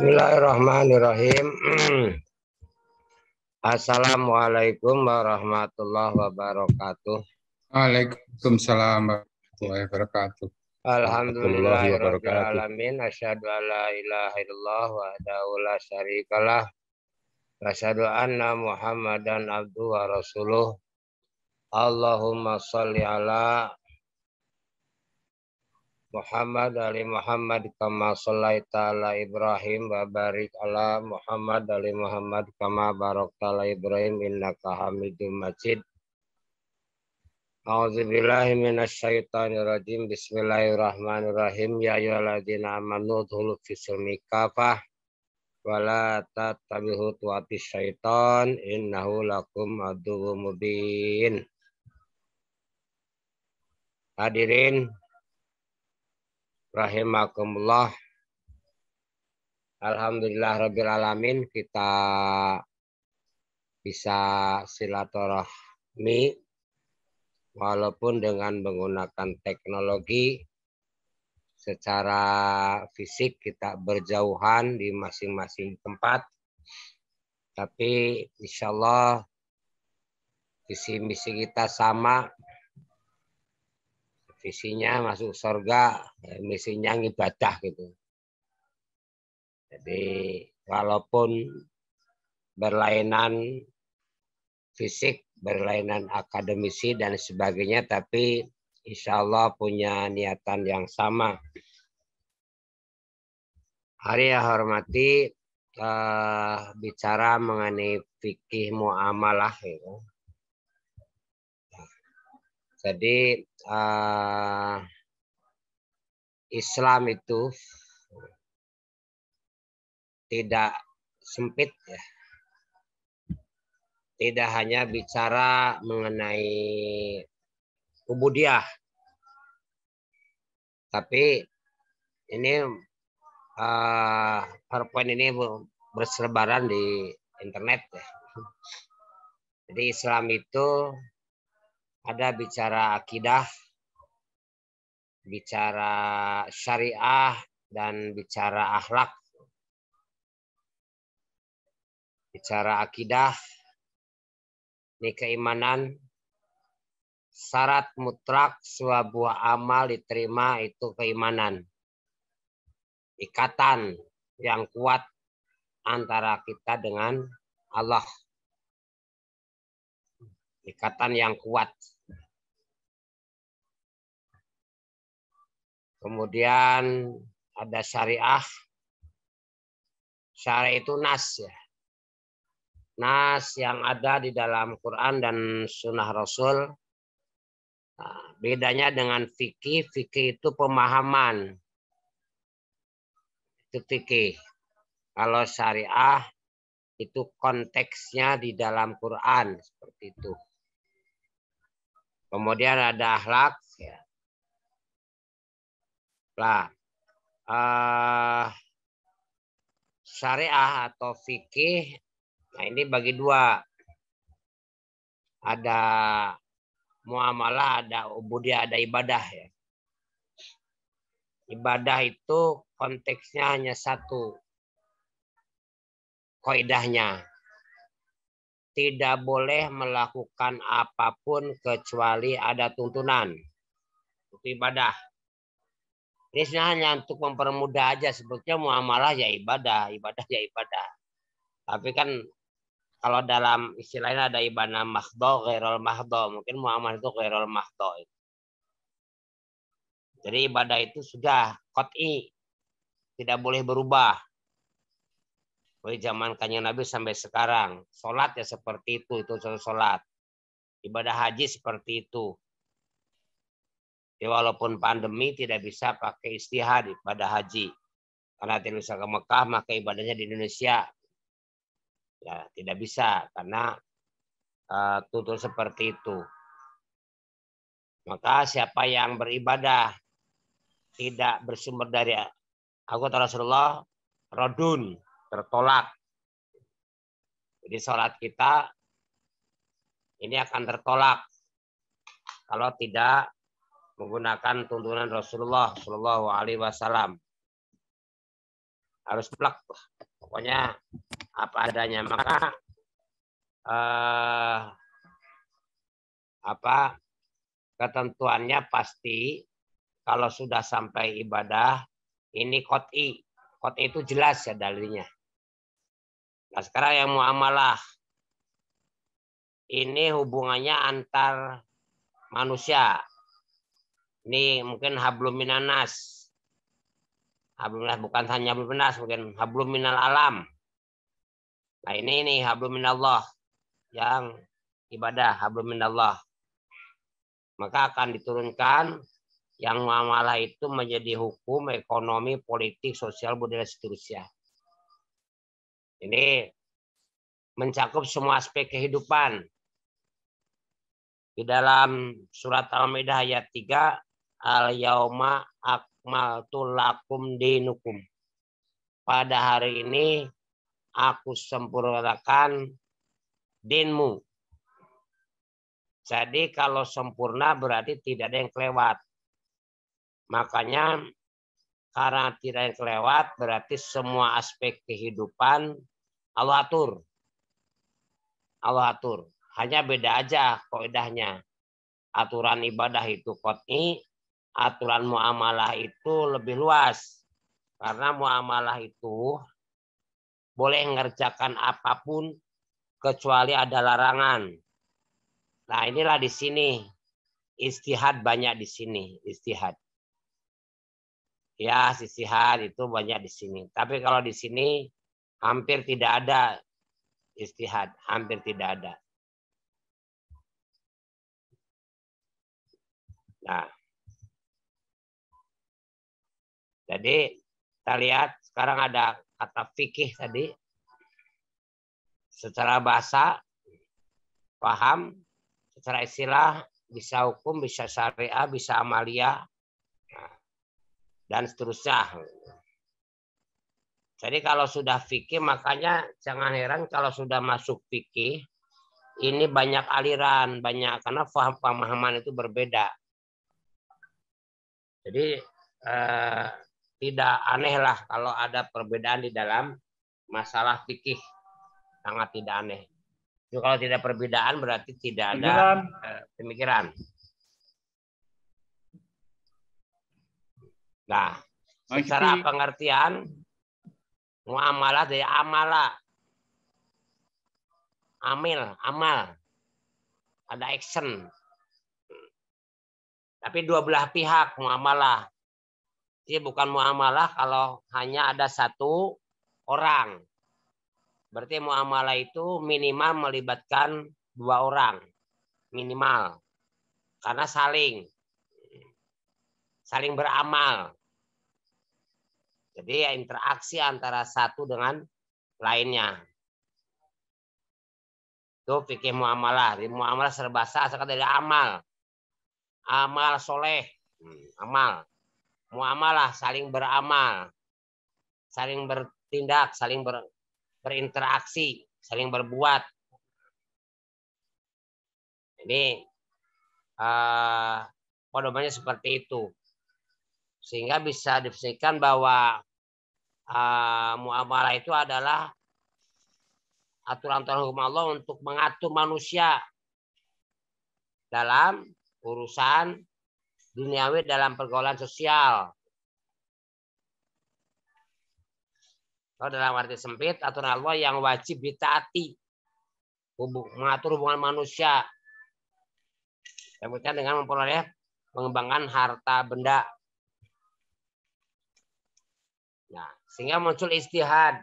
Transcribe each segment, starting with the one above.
Bismillahirrahmanirrahim. Assalamualaikum warahmatullahi wabarakatuh. Waalaikumsalam warahmatullahi wabarakatuh. Alhamdulillahirabbil alamin. Asyhadu an la ilaha illallah wahdahu la syarikalah. Wa asyhadu anna Muhammadan abduhu wa rasuluh. Allahumma shalli ala Muhammad ali Muhammad kama shallaita ala Ibrahim wa barik ala Muhammad ali Muhammad kama barakta ala Ibrahim innaka Hamidum Majid. A'udzubillahi minasyaitonir rajim. Bismillahirrahmanirrahim. Ya ayyuhalladzina amanu dhulu fis-silmi kafah wa la tattabi'u khutuwatis syaiton innahu lakum aduwwum mubin. Hadirin rahimakumullah. Alhamdulillah rabbil alamin, kita bisa silaturahmi walaupun dengan menggunakan teknologi. Secara fisik kita berjauhan di masing-masing tempat, tapi insya Allah visi misi kita sama. Visinya masuk surga, misinya ibadah gitu. Jadi walaupun berlainan fisik, berlainan akademisi dan sebagainya, tapi insya Allah punya niatan yang sama. Hari yang hormati, bicara mengenai fikih muamalah gitu. Jadi Islam itu tidak sempit ya. Tidak hanya bicara mengenai ubudiyah. Tapi ini PowerPoint ini berselebaran di internet ya. Jadi Islam itu ada bicara akidah, bicara syariah, dan bicara akhlak. Bicara akidah, ini keimanan, syarat mutlak sebuah amal diterima itu keimanan. Ikatan yang kuat antara kita dengan Allah. Ikatan yang kuat. Kemudian ada syariah. Syariah itu nas ya. Nas yang ada di dalam Quran dan Sunnah Rasul. Nah, bedanya dengan fikih. Fikih itu pemahaman. Itu fikih. Kalau syariah itu konteksnya di dalam Quran seperti itu. Kemudian ada akhlak ya. Nah, syariah atau fikih, nah ini bagi dua. Ada muamalah, ada ubudiyah, ada ibadah ya. Ibadah itu konteksnya hanya satu. Kaidahnya tidak boleh melakukan apapun kecuali ada tuntunan. Itu ibadah. Ini hanya untuk mempermudah aja. Sebetulnya muamalah ya ibadah, ibadah ya ibadah. Tapi kan kalau dalam istilahnya ada ibadah mahdho, ghairul mahdho. Mungkin muamalah itu ghairul mahdho. Jadi ibadah itu sudah qat'i, tidak boleh berubah. Mulai zaman Kanjeng Nabi sampai sekarang. Sholat ya seperti itu sholat. Ibadah haji seperti itu. Ya, walaupun pandemi tidak bisa pakai istihad pada haji. Karena tidak bisa ke Mekah, maka ibadahnya di Indonesia. Ya, tidak bisa karena tutur seperti itu. Maka siapa yang beribadah tidak bersumber dari aku Rasulullah, rodun, tertolak. Jadi sholat kita ini akan tertolak kalau tidak menggunakan tuntunan Rasulullah Shallallahu Alaihi Wasallam. harus plek, pokoknya apa adanya. Maka ketentuannya pasti kalau sudah sampai ibadah ini qot'i. Qot'i itu jelas ya dalilnya. Nah sekarang yang muamalah ini hubungannya antar manusia. Ini mungkin hablum minan nas. Hablum minas bukan hanya hablum minas, mungkin hablum minal alam. Nah ini hablum minallah yang ibadah hablum minallah. Maka akan diturunkan yang muamalah itu menjadi hukum, ekonomi, politik, sosial, budaya, seterusnya. Ini mencakup semua aspek kehidupan. Di dalam surat Al-Maidah ayat 3, al-yauma akmaltu lakum dinukum. Pada hari ini aku sempurnakan dinmu. Jadi kalau sempurna berarti tidak ada yang kelewat. Makanya karena tidak ada yang kelewat berarti semua aspek kehidupan Allah atur. Allah atur. Hanya beda aja kaidahnya. Aturan ibadah itu qot'i, aturan muamalah itu lebih luas. Karena muamalah itu boleh mengerjakan apapun kecuali ada larangan. Nah, inilah di sini istihad banyak di sini, istihad. Ya, istihad itu banyak di sini. Tapi kalau di sini hampir tidak ada istihad, hampir tidak ada. Nah, jadi kita lihat sekarang ada kata fikih tadi. Secara bahasa, paham. Secara istilah, bisa hukum, bisa syariah, bisa amalia, dan seterusnya. Jadi kalau sudah fikih, makanya jangan heran kalau sudah masuk fikih, ini banyak aliran, banyak karena pemahaman itu berbeda. Jadi tidak aneh lah kalau ada perbedaan di dalam masalah fikih, sangat tidak aneh. Jadi kalau tidak perbedaan berarti tidak ada pemikiran. Nah, secara pengertian muamalah dari amalah, amal, ada action. Tapi dua belah pihak muamalah. Jadi bukan muamalah kalau hanya ada satu orang. Berarti muamalah itu minimal melibatkan dua orang. Minimal. Karena saling beramal. Jadi ya interaksi antara satu dengan lainnya. Itu fikih muamalah. Di muamalah serba sah dari amal. Amal soleh, amal. Muamalah saling beramal, saling bertindak, saling berinteraksi, saling berbuat. Ini podomanya seperti itu. Sehingga bisa dipastikan bahwa muamalah itu adalah aturan-aturan hukum Allah untuk mengatur manusia dalam urusan duniawi dalam pergaulan sosial. Kalau dalam arti sempit, aturan Allah yang wajib ditaati. Mengatur hubungan manusia. Kemudian dengan memperoleh mengembangkan harta benda. Nah, sehingga muncul istihad.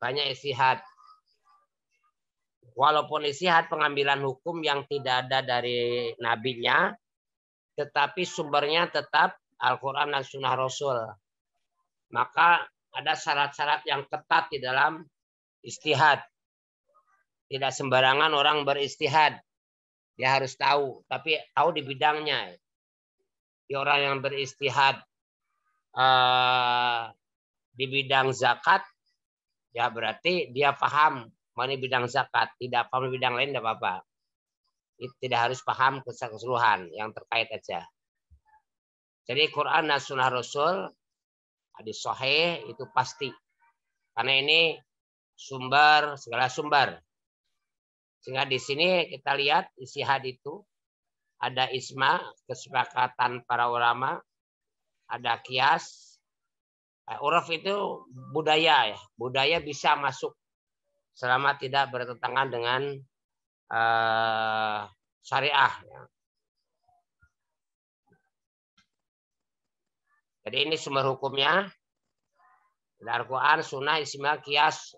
Banyak istihad. Walaupun istihad pengambilan hukum yang tidak ada dari nabinya, tetapi sumbernya tetap Al-Quran dan Sunnah Rasul. Maka ada syarat-syarat yang ketat di dalam istihad. Tidak sembarangan orang beristihad. Dia harus tahu, tapi tahu di bidangnya. Di orang yang beristihad di bidang zakat, ya berarti dia paham mana bidang zakat. Tidak paham di bidang lain tidak apa-apa. Tidak harus paham keseluruhan yang terkait aja. Jadi Quran dan Sunnah Rasul hadis sahih itu pasti Karena ini sumber, segala sumber. Sehingga di sini kita lihat isi hadis itu ada ijma, kesepakatan para ulama, ada kias. Uruf itu budaya ya. Budaya bisa masuk selama tidak bertentangan dengan syariah. Jadi ini sumber hukumnya. Dari Al-Quran, sunnah, ijma, kias,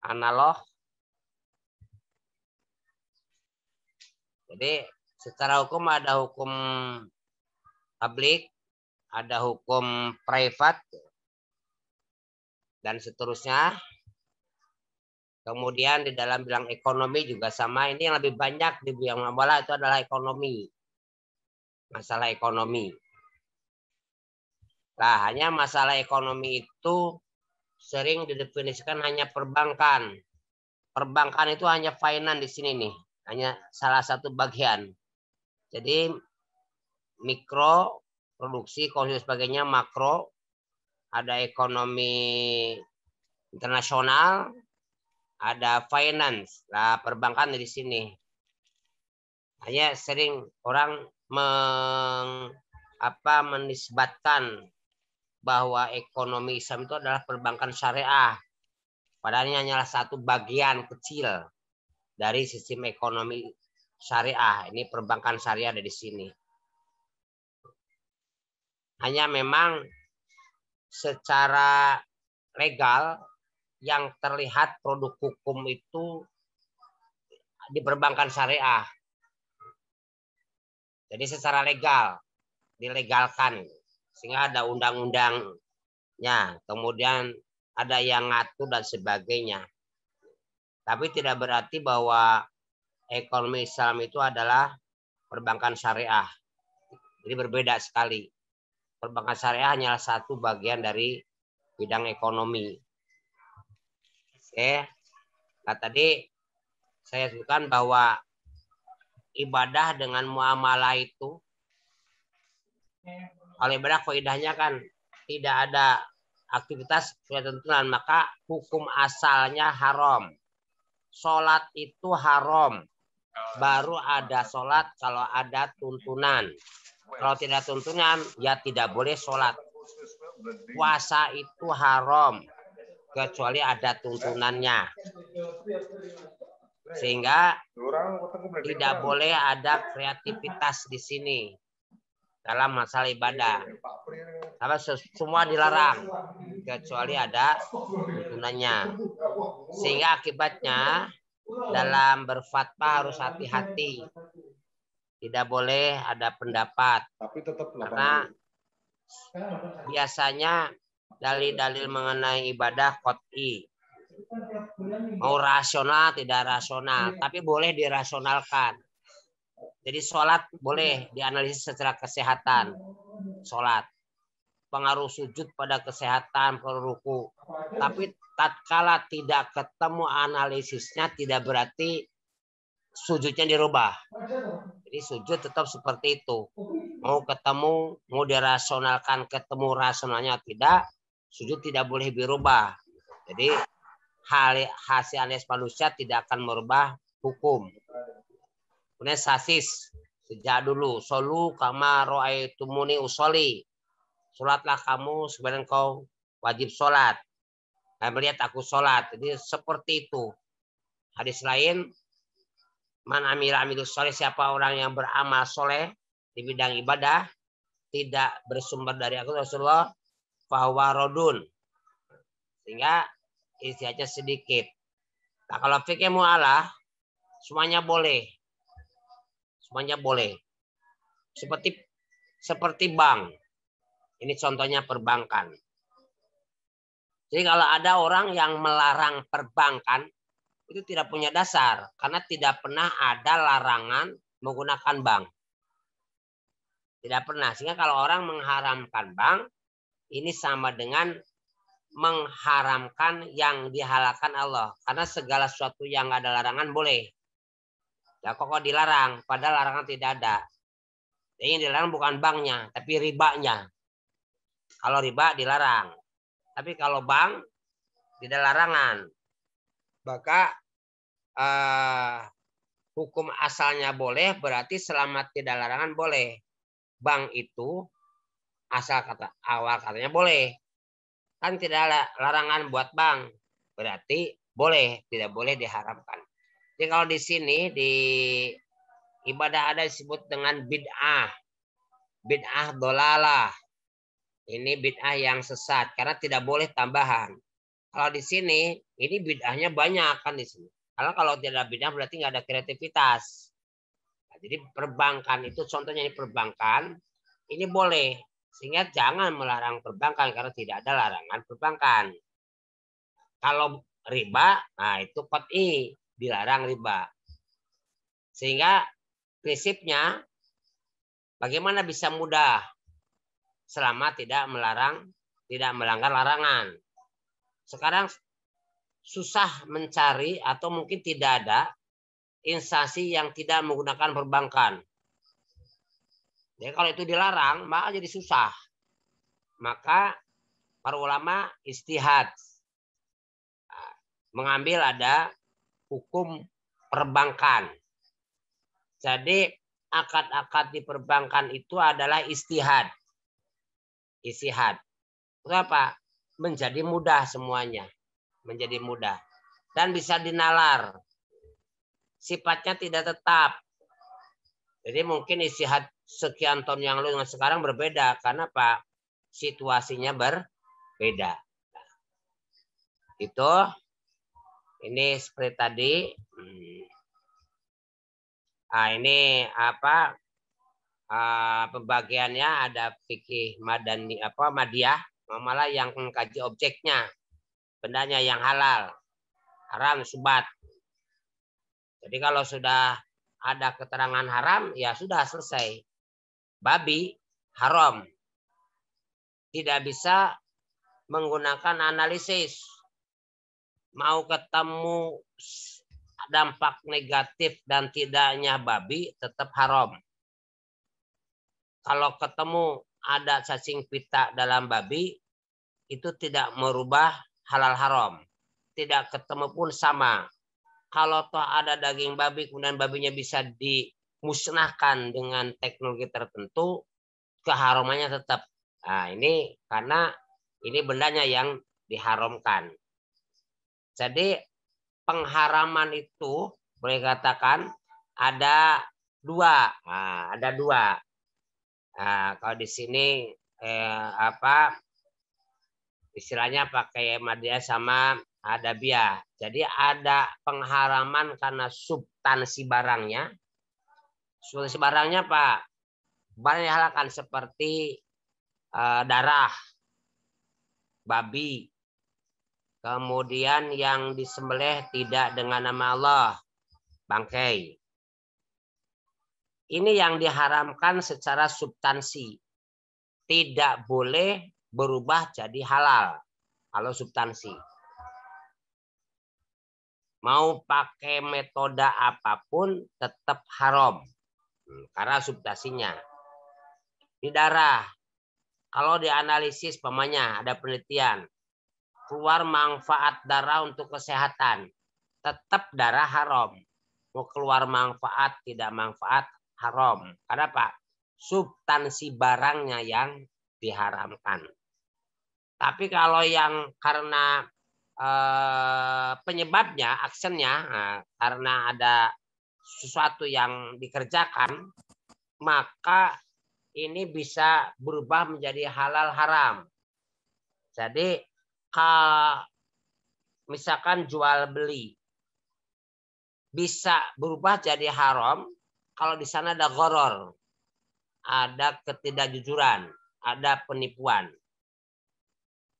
analog. Jadi secara hukum ada hukum publik, ada hukum private, dan seterusnya. Kemudian di dalam bidang ekonomi juga sama. Ini yang lebih banyak di bidang muamalah itu adalah ekonomi. Masalah ekonomi. Nah, hanya masalah ekonomi itu sering didefinisikan hanya perbankan. Perbankan itu hanya finance di sini nih. Hanya salah satu bagian. Jadi mikro, produksi, konsumsi sebagainya, makro, ada ekonomi internasional, ada finance. Nah, perbankan di sini. Hanya sering orang menisbatkan bahwa ekonomi Islam itu adalah perbankan syariah. Padahal ini hanyalah satu bagian kecil dari sistem ekonomi syariah. Ini perbankan syariah ada di sini. Hanya memang secara legal yang terlihat produk hukum itu di perbankan syariah. Jadi secara legal dilegalkan. Sehingga ada undang-undangnya, kemudian ada yang ngatur dan sebagainya. Tapi tidak berarti bahwa ekonomi Islam itu adalah perbankan syariah. Jadi berbeda sekali. Perbankan syariah hanyalah satu bagian dari bidang ekonomi. Oke. Nah, tadi saya sebutkan bahwa ibadah dengan muamalah itu, kalau ibadah kaidahnya kan tidak ada aktivitas ketentuan, maka hukum asalnya haram. Sholat itu haram. Baru ada sholat kalau ada tuntunan. Kalau tidak tuntunan, ya tidak boleh sholat. Puasa itu haram. Kecuali ada tuntunannya. Sehingga tidak boleh ada kreativitas di sini dalam masalah ibadah. Karena semua dilarang kecuali ada tuntunannya. Sehingga akibatnya dalam berfatwa harus hati-hati. Tidak boleh ada pendapat. Karena biasanya dalil-dalil mengenai ibadah qot'i. Mau rasional, tidak rasional. Tapi boleh dirasionalkan. Jadi sholat boleh dianalisis secara kesehatan. Sholat. Pengaruh sujud pada kesehatan, ruku. Tapi tatkala tidak ketemu analisisnya, tidak berarti sujudnya dirubah. Jadi sujud tetap seperti itu. Mau ketemu, mau dirasionalkan, ketemu rasionalnya tidak, sujud tidak boleh dirubah. Jadi hasil analisis manusia tidak akan merubah hukum. Kemudian sasis sejak dulu, solu kama ro'aitumuni usoli. Sholatlah kamu sebenarnya kau wajib sholat. Nah, melihat aku sholat. Jadi seperti itu. Hadis lain, man amila amilus soleh, siapa orang yang beramal soleh di bidang ibadah tidak bersumber dari aku Rasulullah, fahuwa rodun. Sehingga isinya sedikit. Nah, kalau fikih mu'alah semuanya boleh. Semuanya boleh. Seperti bank. Ini contohnya perbankan. Jadi kalau ada orang yang melarang perbankan, itu tidak punya dasar. Karena tidak pernah ada larangan menggunakan bank. Tidak pernah. Sehingga kalau orang mengharamkan bank, ini sama dengan mengharamkan yang dihalalkan Allah. Karena segala sesuatu yang ada larangan boleh. Ya kok dilarang, padahal larangan tidak ada. Jadi yang dilarang bukan banknya, tapi ribanya. Kalau riba dilarang. Tapi kalau bank tidak larangan. Maka hukum asalnya boleh, berarti selama tidak larangan boleh. Bank itu asal awal katanya boleh. Kan tidak ada larangan buat bank, berarti boleh, tidak boleh diharamkan. Jadi kalau di sini di ibadah ada disebut dengan bid'ah. Bid'ah dolalah. Ini bid'ah yang sesat karena tidak boleh tambahan. Kalau di sini ini bid'ahnya banyak kan di sini. Karena kalau tidak bid'ah berarti nggak ada kreativitas. Nah, jadi perbankan itu contohnya ini perbankan ini boleh. Sehingga jangan melarang perbankan karena tidak ada larangan perbankan. Kalau riba, nah itu qat'i, dilarang riba. Sehingga prinsipnya bagaimana bisa mudah selama tidak melanggar larangan. Sekarang susah mencari atau mungkin tidak ada instansi yang tidak menggunakan perbankan. Jadi kalau itu dilarang, maka jadi susah. Maka para ulama istihad. Mengambil ada hukum perbankan. Jadi akad-akad di perbankan itu adalah istihad. Istihad. Kenapa? Menjadi mudah semuanya. Menjadi mudah. Dan bisa dinalar. Sifatnya tidak tetap. Jadi mungkin istihad sekian tahun yang lalu dengan sekarang berbeda. Karena Pak, situasinya berbeda. Itu ini seperti tadi. Nah, ini apa? Pembagiannya ada fikih madani madiyah, malah yang mengkaji objeknya, bendanya yang halal, haram, subat. Jadi kalau sudah ada keterangan haram, ya sudah selesai. Babi haram. Tidak bisa menggunakan analisis. Mau ketemu dampak negatif dan tidaknya babi tetap haram. Kalau ketemu ada cacing pita dalam babi, itu tidak merubah halal haram. Tidak ketemu pun sama. Kalau toh ada daging babi, kemudian babinya bisa dimusnahkan dengan teknologi tertentu, keharamannya tetap. Nah, ini karena ini bendanya yang diharamkan. Jadi pengharaman itu boleh katakan ada dua. Nah, ada dua. Nah, kalau di sini istilahnya pakai madiyah sama adabiah. Jadi ada pengharaman karena substansi barangnya. Substansi barangnya Pak, barang yang dihalalkan seperti darah babi. Kemudian yang disembelih tidak dengan nama Allah, bangkai. Ini yang diharamkan secara substansi. Tidak boleh berubah jadi halal kalau substansi. Mau pakai metode apapun tetap haram karena substansinya. Di darah, kalau dianalisis pamannya ada penelitian, keluar manfaat darah untuk kesehatan, tetap darah haram. Mau keluar manfaat tidak manfaat haram. Karena Pak, substansi barangnya yang diharamkan. Tapi kalau yang karena penyebabnya, aksennya, karena ada sesuatu yang dikerjakan, maka ini bisa berubah menjadi halal haram. Jadi misalkan jual beli bisa berubah jadi haram kalau di sana ada gharar, ada ketidakjujuran, ada penipuan.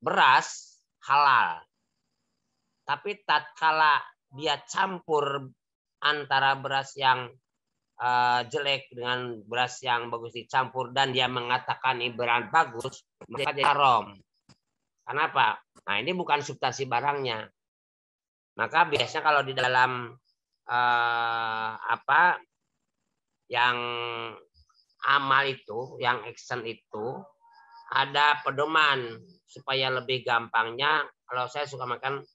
Beras halal. Tapi tatkala dia campur antara beras yang jelek dengan beras yang bagus dicampur dan dia mengatakan ini beras bagus, maka jadi haram. Kenapa? Nah, ini bukan substansi barangnya. Maka biasanya kalau di dalam yang amal itu, yang action itu ada pedoman supaya lebih gampangnya. Kalau saya suka makan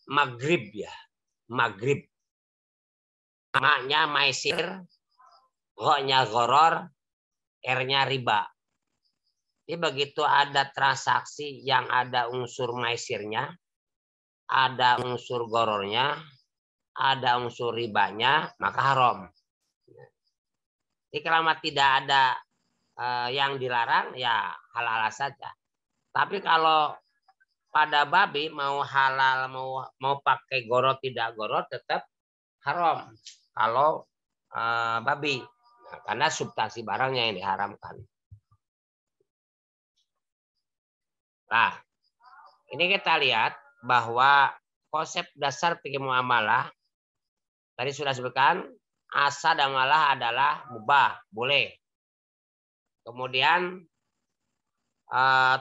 maghrib ya. Maghrib. Maknya maisir, gho-nya goror, R-nya riba. Jadi begitu ada transaksi yang ada unsur maisirnya, ada unsur gorornya, ada unsur ribanya, maka haram. Jadi kalau tidak ada yang dilarang, ya halal saja. Tapi kalau pada babi mau halal, mau pakai goror tidak goror, tetap haram. Kalau babi, nah, karena substansi barangnya yang diharamkan. Nah, ini kita lihat bahwa konsep dasar fikih muamalah tadi sudah sebutkan, asal dan malah adalah mubah, boleh. Kemudian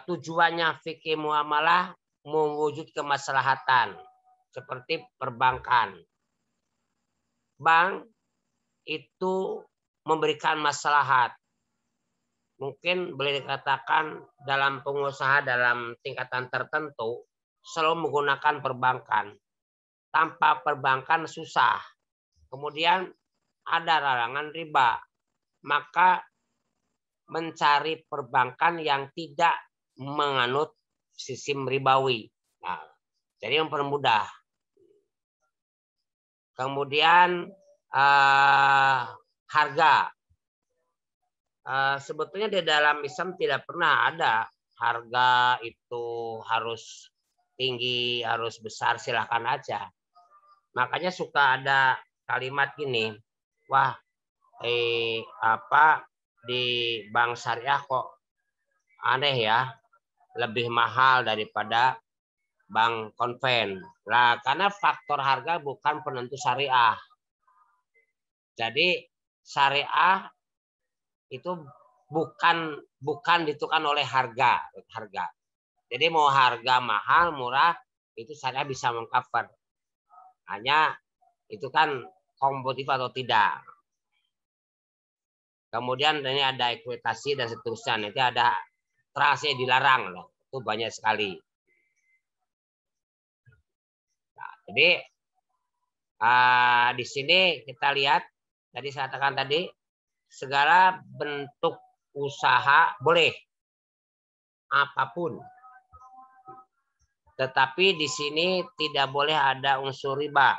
tujuannya fikih muamalah mewujud kemaslahatan seperti perbankan. Bank itu memberikan maslahat. Mungkin boleh dikatakan dalam pengusaha dalam tingkatan tertentu selalu menggunakan perbankan. Tanpa perbankan susah. Kemudian ada larangan riba. Maka mencari perbankan yang tidak menganut sistem ribawi. Nah, jadi mempermudah. Kemudian harga. Sebetulnya di dalam Islam tidak pernah ada harga itu harus tinggi, harus besar, silahkan aja. Makanya suka ada kalimat gini, wah di bank syariah kok aneh ya, lebih mahal daripada bank konven. Nah, karena faktor harga bukan penentu syariah. Jadi syariah itu bukan ditentukan oleh harga. Jadi mau harga mahal, murah, itu syariah bisa mengcover. Hanya itu kan kompetitif atau tidak. Kemudian ini ada ekuitasi dan seterusnya. Nanti ada transaksi dilarang loh. Itu banyak sekali. Nah, jadi di sini kita lihat tadi saya katakan tadi segala bentuk usaha boleh apapun. Tetapi di sini tidak boleh ada unsur riba.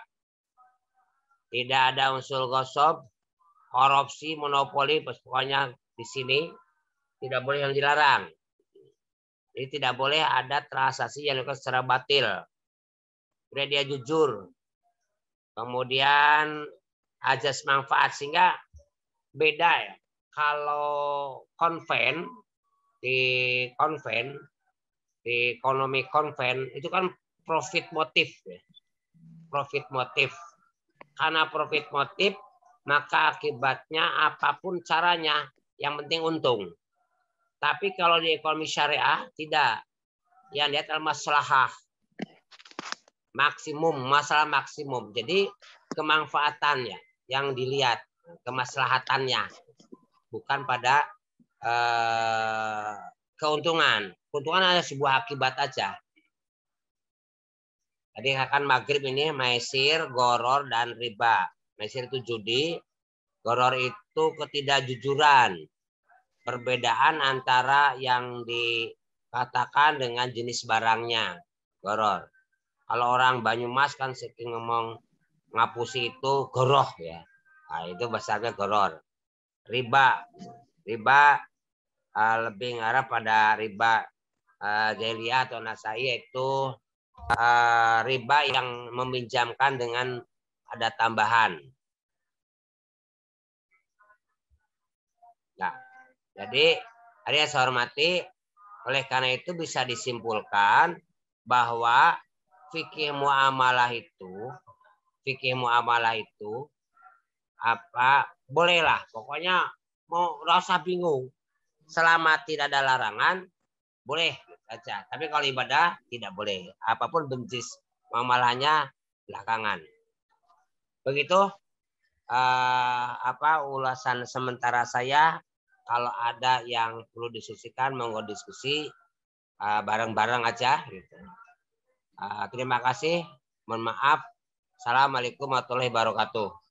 Tidak ada unsur gosok, korupsi, monopoli, pokoknya di sini tidak boleh yang dilarang. Jadi tidak boleh ada transaksi yang dilakukan secara batil. Kemudian dia jujur. Kemudian ajas manfaat, sehingga beda ya. Kalau di ekonomi konven itu kan profit motif ya. Profit motif. Karena profit motif, maka akibatnya apapun caranya yang penting untung. Tapi kalau di ekonomi syariah tidak. Yang lihat adalah maslahah. Maksimum, masalah maksimum. Jadi kemanfaatannya yang dilihat, kemaslahatannya, bukan pada keuntungan. Keuntungan ada sebuah akibat aja. Tadi akan maghrib ini maisir, goror, dan riba. Maisir itu judi, goror itu ketidakjujuran. Perbedaan antara yang dikatakan dengan jenis barangnya, goror. Kalau orang Banyumas kan saking ngomong ngapusi itu goroh ya. Nah, itu besarnya goror. Riba lebih ngarah pada riba jahiliyah atau nasai, yaitu riba yang meminjamkan dengan ada tambahan. Nah, jadi hari yang saya hormati, oleh karena itu bisa disimpulkan bahwa fikih muamalah itu bolehlah, pokoknya mau rasa bingung, selama tidak ada larangan boleh saja. Tapi kalau ibadah tidak boleh, apapun bencis muamalahnya belakangan. Begitu ulasan sementara saya. Kalau ada yang perlu diskusikan, monggo diskusi bareng-bareng aja gitu. Terima kasih. Mohon maaf. Assalamualaikum warahmatullahi wabarakatuh.